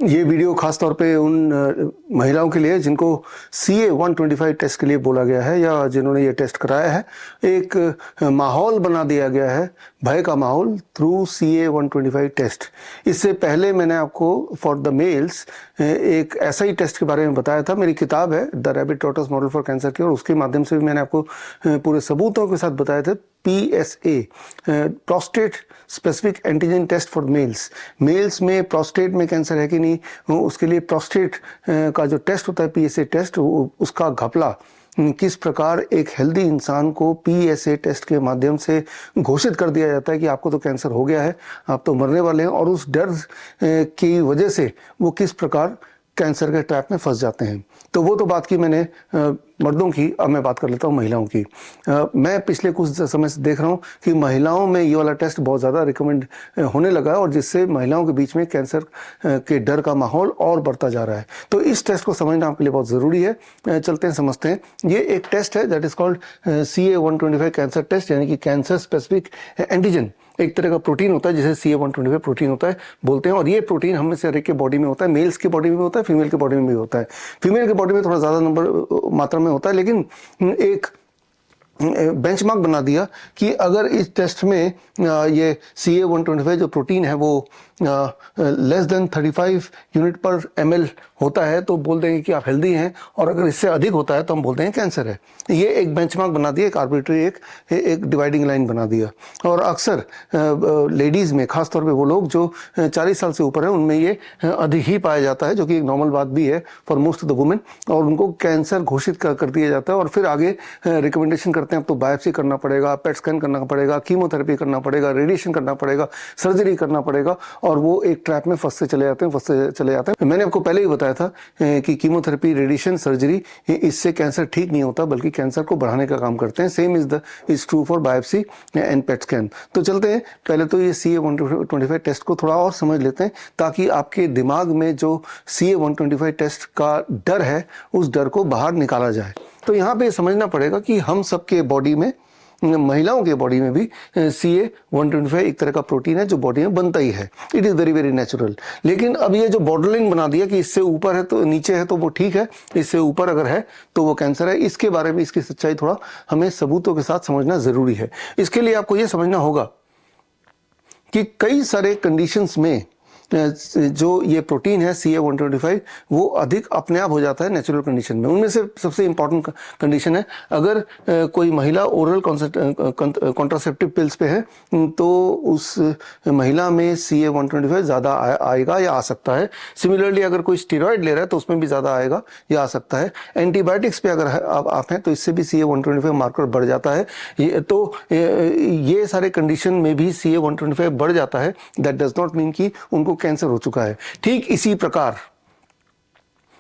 ये वीडियो खास तौर पे उन महिलाओं के लिए जिनको CA 125 टेस्ट के लिए बोला गया है या जिन्होंने ये टेस्ट कराया है। एक माहौल बना दिया गया है, भय का माहौल, थ्रू CA 125 टेस्ट। इससे पहले मैंने आपको फॉर द मेल्स एक ऐसा ही टेस्ट के बारे में बताया था। मेरी किताब है the rabbit tortoise model for cancer की, और उसके माध्यम से भी मैंने आपको पूरे सबूतों के साथ बताए थे। PSA prostate specific antigen test for males. Males में प्रोस्टेट में कैंसर है कि नहीं, उसके लिए प्रोस्टेट का जो टेस्ट होता है PSA टेस्ट, उसका घपला किस प्रकार एक हेल्दी इंसान को PSA टेस्ट के माध्यम से घोषित कर दिया जाता है कि आपको तो कैंसर हो गया है, आप तो मरने वाले हैं, और उस डर की वजह से वो किस प्रकार कैंसर के ट्रैप में फंस जाते हैं। तो वो तो बात की मैंने मर्दों की, अब मैं बात कर लेता हूँ महिलाओं की। मैं पिछले कुछ समय से देख रहा हूँ कि महिलाओं में ये वाला टेस्ट बहुत ज़्यादा रिकमेंड होने लगा है, और जिससे महिलाओं के बीच में कैंसर के डर का माहौल और बढ़ता जा रहा है। तो इस टेस्ट को समझना आपके लिए बहुत ज़रूरी है। चलते हैं समझते हैं। ये एक टेस्ट है that is called CA 125 cancer test, यानी कि कैंसर स्पेसिफिक एंटीजन। एक तरह का प्रोटीन होता है जिसे CA 125 प्रोटीन होता है बोलते हैं, और ये प्रोटीन हम में से हर एक के बॉडी में होता है। मेल्स की बॉडी में होता है, फीमेल की बॉडी में भी होता है। फीमेल की बॉडी में थोड़ा ज़्यादा मात्रा में होता है, लेकिन एक बेंचमार्क बना दिया कि अगर इस टेस्ट में ये CA 125 जो प्रोटीन है वो लेस देन 35 यूनिट पर ml होता है तो बोल देंगे कि आप हेल्दी हैं, और अगर इससे अधिक होता है तो हम बोलते हैं कैंसर है। ये एक बेंचमार्क बना दिया, एक आर्बिट्री एक डिवाइडिंग लाइन बना दिया। और अक्सर लेडीज़ में, खासतौर पे वो लोग जो 40 साल से ऊपर हैं, उनमें ये अधिक ही पाया जाता है, जो कि एक नॉर्मल बात भी है for most of the women, और उनको कैंसर घोषित कर दिया जाता है। और फिर आगे रिकमेंडेशन करते हैं अब तो बायोप्सी करना पड़ेगा, पेट स्कैन करना पड़ेगा, कीमोथेरेपी करना पड़ेगा, रेडिएशन करना पड़ेगा, सर्जरी करना पड़ेगा, और वो एक ट्रैप में फंसते चले जाते हैं। मैंने आपको पहले ही बताया था कि कीमोथेरेपी, रेडिएशन, सर्जरी, इससे कैंसर ठीक नहीं होता बल्कि कैंसर को बढ़ाने का काम करते हैं। Same is true for biopsy and PET scan. तो चलते हैं, पहले तो ये CA 125 टेस्ट को थोड़ा और समझ लेते हैं, ताकि आपके दिमाग में जो CA 125 टेस्ट का डर है उस डर को बाहर निकाला जाए। तो यहाँ पे समझना पड़ेगा कि हम सबके बॉडी में, महिलाओं के बॉडी में भी CA 125 एक तरह का प्रोटीन है जो बॉडी में बनता ही है। It is very very natural. लेकिन अब ये जो बॉर्डरलाइन बना दिया कि इससे ऊपर है तो नीचे है तो वो ठीक है, इससे ऊपर अगर है तो वो कैंसर है, इसके बारे में, इसकी सच्चाई थोड़ा हमें सबूतों के साथ समझना ज़रूरी है। इसके लिए आपको ये समझना होगा कि कई सारे कंडीशंस में जो ये प्रोटीन है CA 125 वो अधिक अपने आप हो जाता है नेचुरल कंडीशन में। उनमें से सबसे इंपॉर्टेंट कंडीशन है, अगर कोई महिला ओरल कॉन्ट्रासेप्टिव पिल्स पे है तो उस महिला में CA 125 ज़्यादा आएगा या आ सकता है। सिमिलरली अगर कोई स्टेरॉइड ले रहा है तो उसमें भी ज़्यादा आएगा या आ सकता है। एंटीबायोटिक्स पे अगर आप हैं तो इससे भी CA 125 मार्कर बढ़ जाता है। ये सारे कंडीशन में भी CA 125 बढ़ जाता है। दैट डज नॉट मीन कि उनको कैंसर हो चुका है। ठीक इसी प्रकार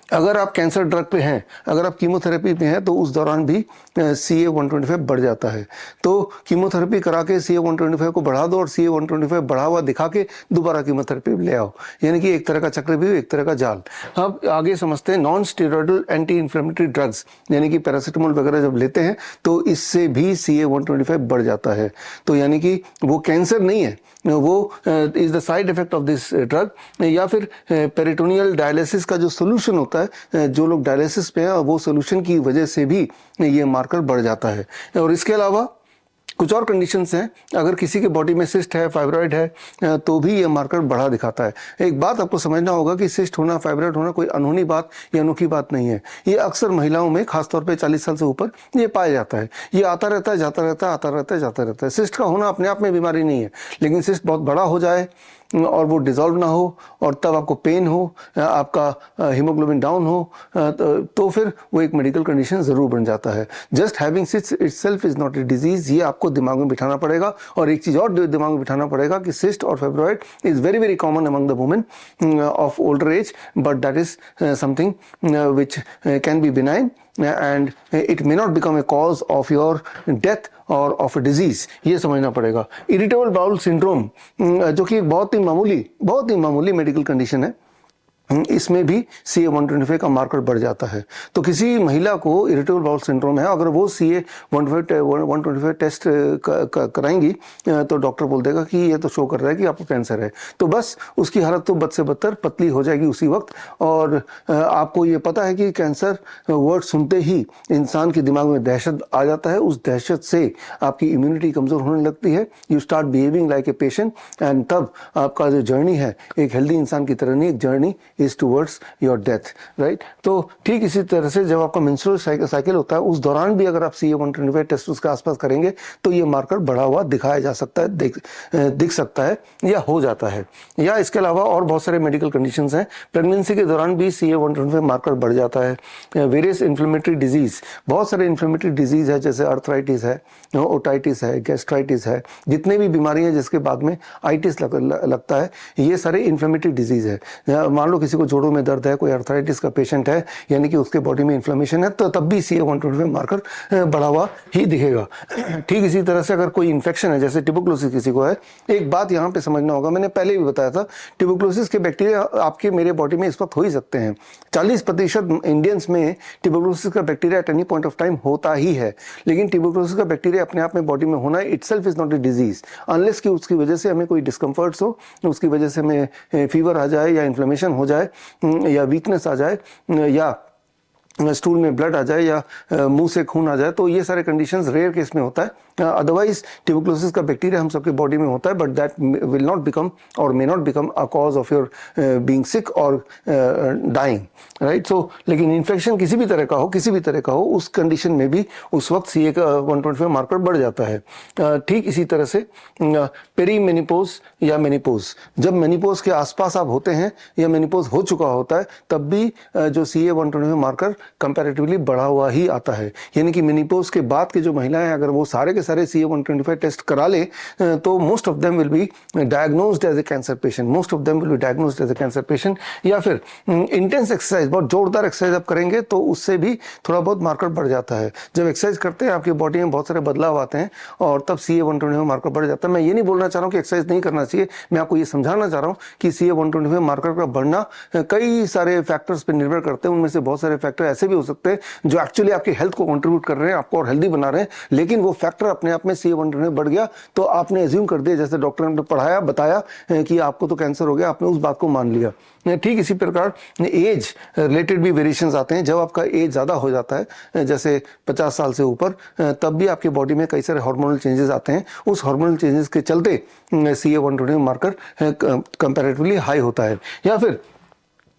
अगर आप कैंसर ड्रग पे हैं, अगर आप कीमोथेरेपी पे हैं तो उस दौरान भी CA 125 बढ़ जाता है। तो कीमोथेरेपी करा के CA 125 को बढ़ा दो और CA 125 बढ़ा हुआ दिखा के दोबारा कीमोथेरेपी ले आओ, यानी कि एक तरह का चक्रव्यूह, एक तरह का जाल। अब आगे समझते हैं non steroidal anti inflammatory drugs, यानी कि पैरासिटामोल वगैरह जब लेते हैं तो इससे भी CA 125 बढ़ जाता है। तो यानी कि वो कैंसर नहीं है, वो is the side effect of this drug. या फिर पेरिटोनियल डायलिसिस का जो सोल्यूशन होता है, जो लोग डायलिसिस पे हैं, वो सोल्यूशन की वजह से भी ये मार्कर बढ़ जाता है। और इसके अलावा कुछ और कंडीशंस हैं, अगर किसी के बॉडी में सिस्ट है, फाइब्रॉइड है, तो भी ये मार्कर बढ़ा दिखाता है। एक बात आपको समझना होगा कि सिस्ट होना, फाइब्रॉइड होना कोई अनहोनी बात या अनोखी बात नहीं है। ये अक्सर महिलाओं में, खासतौर पे 40 साल से ऊपर, ये पाया जाता है। ये आता रहता है, जाता रहता है, आता रहता है, जाता रहता है। सिस्ट का होना अपने आप में बीमारी नहीं है, लेकिन सिस्ट बहुत बड़ा हो जाए और वो डिजॉल्व ना हो और तब आपको पेन हो, आपका हीमोग्लोबिन डाउन हो, तो फिर वो एक मेडिकल कंडीशन ज़रूर बन जाता है। Just having cyst itself is not a disease, ये आपको दिमाग में बिठाना पड़ेगा। और एक चीज़ और दिमाग में बिठाना पड़ेगा कि सिस्ट और fibroid is very very common among the women of older age, but that is something which can be benign and it may not become a cause of your death or of a disease। ये समझना पड़ेगा। Irritable bowel syndrome, जो कि बहुत ही मामूली medical condition है, इसमें भी CA-125 का मार्कर बढ़ जाता है। तो किसी महिला को इरिटेबल बाउल सिंड्रोम है, अगर वो CA-125 टेस्ट कराएंगी तो डॉक्टर बोल देगा कि ये तो शो कर रहा है कि आपको कैंसर है, तो बस उसकी हालत तो बद से बदतर पतली हो जाएगी उसी वक्त। और आपको ये पता है कि कैंसर वर्ड सुनते ही इंसान के दिमाग में दहशत आ जाता है, उस दहशत से आपकी इम्यूनिटी कमज़ोर होने लगती है, you start behaving like a patient, and तब आपका जो जर्नी है एक हेल्दी इंसान की तरह नहीं, एक journey is towards your death, right. तो ठीक इसी तरह से जब आपका मेंस्ट्रुअल साइकिल होता है उस दौरान भी अगर आप CA-125 टेस्ट उसके आसपास करेंगे तो ये मार्कर बढ़ा हुआ दिखाया जा सकता है, दिख सकता है या हो जाता है। या इसके अलावा और बहुत सारे मेडिकल कंडीशंस हैं, प्रेगनेंसी के दौरान भी CA-125 मार्कर बढ़ जाता है। वेरियस इन्फ्लेमेटरी डिजीज, बहुत सारे इन्फ्लेमेटरी डिजीज है, जैसे अर्थराइटिस है, ओटाइटिस है, गैस्ट्राइटिस है, जितने भी बीमारियां जिसके बाद में आइटिस लगता है, ये सारे इन्फ्लेमेटरी डिजीज है। मान लो किसी को जोड़ों में दर्द है, कोई अर्थराइटिस का पेशेंट है, यानी कि उसके बॉडी में इन्फ्लेमेशन है, तो तब भी CA-125 मार्कर बढ़ा हुआ ही दिखेगा। ठीक इसी तरह से अगर कोई इन्फेक्शन है, जैसे ट्यूबरकुलोसिस किसी को है, एक बात यहाँ पे समझना होगा, मैंने पहले भी बताया था, ट्यूबरकुलोसिस के बैक्टीरिया आपके मेरे बॉडी में इस वक्त हो ही सकते हैं। 40% इंडियंस में ट्यूबरकुलोसिस का bacteria at any point of time होता ही है, लेकिन ट्यूबरकुलोसिस का बैक्टीरिया अपने आप में बॉडी में होना itself is not a disease, unless कि उसकी वजह से हमें कोई डिस्कम्फर्ट्स हो, उसकी वजह से हमें फीवर आ जाए या इन्फ्लेमेशन हो जाए या वीकनेस आ जाए या स्टूल में ब्लड आ जाए या मुंह से खून आ जाए, तो ये सारे कंडीशंस रेयर केस में होता है। अदरवाइज ट्यूबरकुलोसिस का बैक्टीरिया हम सबके बॉडी में होता है, but that will not become और may not become a cause of your being sick और डाइंग, राइट। सो लेकिन इन्फेक्शन किसी भी तरह का हो, उस कंडीशन में भी उस वक्त CA-125 मार्कर बढ़ जाता है। ठीक इसी तरह से पेरीमेनिपोज या मेनिपोज, जब मेनिपोज के आसपास आप होते हैं या मेनिपोज हो चुका होता है, तब भी जो CA-125 मार्कर कंपैरेटिवली बढ़ा हुआ ही आता है। यानी कि मेनिपोज के बाद के जो महिलाएं अगर वो सारे के सारे CA-125 टेस्ट करा ले तो most of them will be diagnosed as a cancer patient, या फिर इंटेंस एक्सरसाइज, बहुत जोरदार एक्सरसाइज आप करेंगे तो उससे भी थोड़ा बहुत मार्कर बढ़ जाता है। जब एक्सरसाइज करते हैं आपकी बॉडी में बहुत सारे बदलाव आते हैं और तब CA-125 मार्कर बढ़ जाता है। मैं ये नहीं बोलना चाह रहा हूँ कि एक्सरसाइज नहीं करना चाहिए, मैं आपको ये समझाना चाह रहा हूँ कि CA-125 मार्कर का बढ़ना कई सारे फैक्टर्स पर निर्भर करते हैं। उनमें से बहुत सारे फैक्टर ऐसे भी हो सकते हैं जो एक्चुअली आपकी हेल्थ को कंट्रीब्यूट कर रहे हैं, आपको और हेल्दी बना रहे हैं, लेकिन वो फैक्टर अपने आप में CA-125 बढ़ गया तो आपने एज्यूम कर दिया, जैसे डॉक्टर ने पढ़ाया बताया कि आपको तो कैंसर हो गया, आपने उस बात को मान लिया। ठीक इसी प्रकार एज रिलेटेड भी वेरिएशंस आते हैं। जब आपका एज ज़्यादा हो जाता है, जैसे 50 साल से ऊपर, तब भी आपकी बॉडी में कई सारे हार्मोनल चेंजेस आते हैं। उस हार्मोनल चेंजेस के चलते CA-125 मार्कर कंपैरेटिवली हाई होता है। या फिर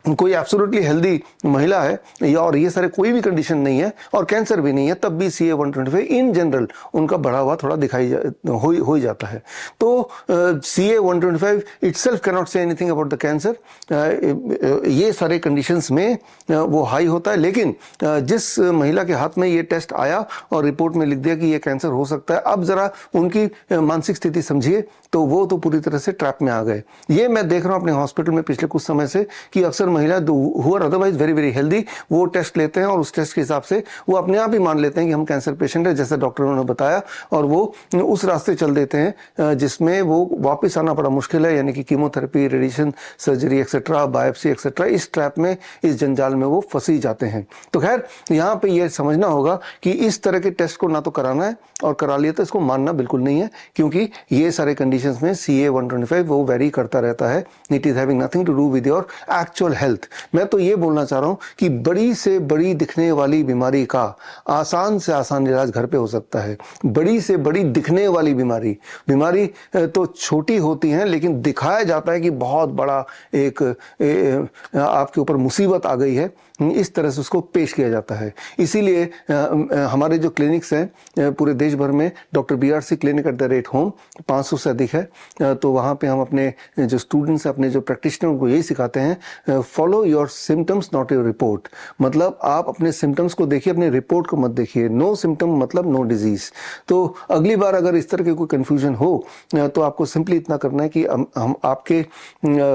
कोई एब्सोल्युटली हेल्दी महिला है या और ये सारे कोई भी कंडीशन नहीं है और कैंसर भी नहीं है, तब भी CA-125 इन जनरल उनका बढ़ा हुआ थोड़ा हो ही जाता है। तो CA-125 itself can not say anything about the cancer. ये सारे कंडीशंस में वो हाई होता है, लेकिन जिस महिला के हाथ में ये टेस्ट आया और रिपोर्ट में लिख दिया कि ये कैंसर हो सकता है, अब जरा उनकी मानसिक स्थिति समझिए, तो वो तो पूरी तरह से ट्रैप में आ गए। ये मैं देख रहा हूँ अपने हॉस्पिटल में पिछले कुछ समय से कि अक्सर महिला who are otherwise very very healthy, वो टेस्ट लेते हैं और उस टेस्ट के हिसाब से वो अपने आप ही मान लेते हैं कि हम कैंसर पेशेंट है, जैसे डॉक्टरों ने बताया, और वो उस रास्ते चल देते हैं जिसमें वो वापस आना बड़ा मुश्किल है, यानी कि chemotherapy, radiation, surgery etcetera, biopsy etcetera. इस ट्रैप में, इस जंजाल में वो फंसी जाते हैं। तो खैर यहाँ पे ये समझना होगा कि इस तरह के टेस्ट को ना तो कराना है, और करा लिया तो इसको मानना बिल्कुल नहीं है, क्योंकि ये सारे कंडीशंस में CA-125 वो वेरी करता रहता है। It is having nothing to do with your actual health. मैं तो ये बोलना चाह रहा हूं कि बड़ी से बड़ी दिखने वाली बीमारी का आसान से आसान इलाज घर पे हो सकता है। बड़ी से बड़ी दिखने वाली बीमारी तो छोटी होती हैं, लेकिन दिखाया जाता है कि बहुत बड़ा एक आपके ऊपर मुसीबत आ गई है, इस तरह से उसको पेश किया जाता है। इसीलिए हमारे जो क्लिनिक्स हैं पूरे देश भर में, डॉक्टर BRC क्लिनिक @home 500 से अधिक है, तो वहाँ पे हम अपने जो स्टूडेंट्स हैं, अपने जो प्रैक्टिशनर को यही सिखाते हैं, follow your symptoms not your report. मतलब आप अपने सिम्टम्स को देखिए, अपने रिपोर्ट को मत देखिए। नो सिम्टम मतलब नो डिजीज। तो अगली बार अगर इस तरह के कोई कन्फ्यूजन हो तो आपको सिंपली इतना करना है कि हम आपके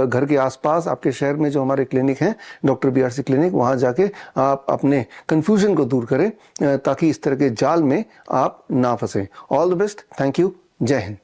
घर के आसपास, आपके शहर में जो हमारे क्लिनिक हैं, डॉक्टर BRC क्लिनिक, वहाँ जाके आप अपने कंफ्यूजन को दूर करें, ताकि इस तरह के जाल में आप ना फंसें। All the best, thank you, जय हिंद।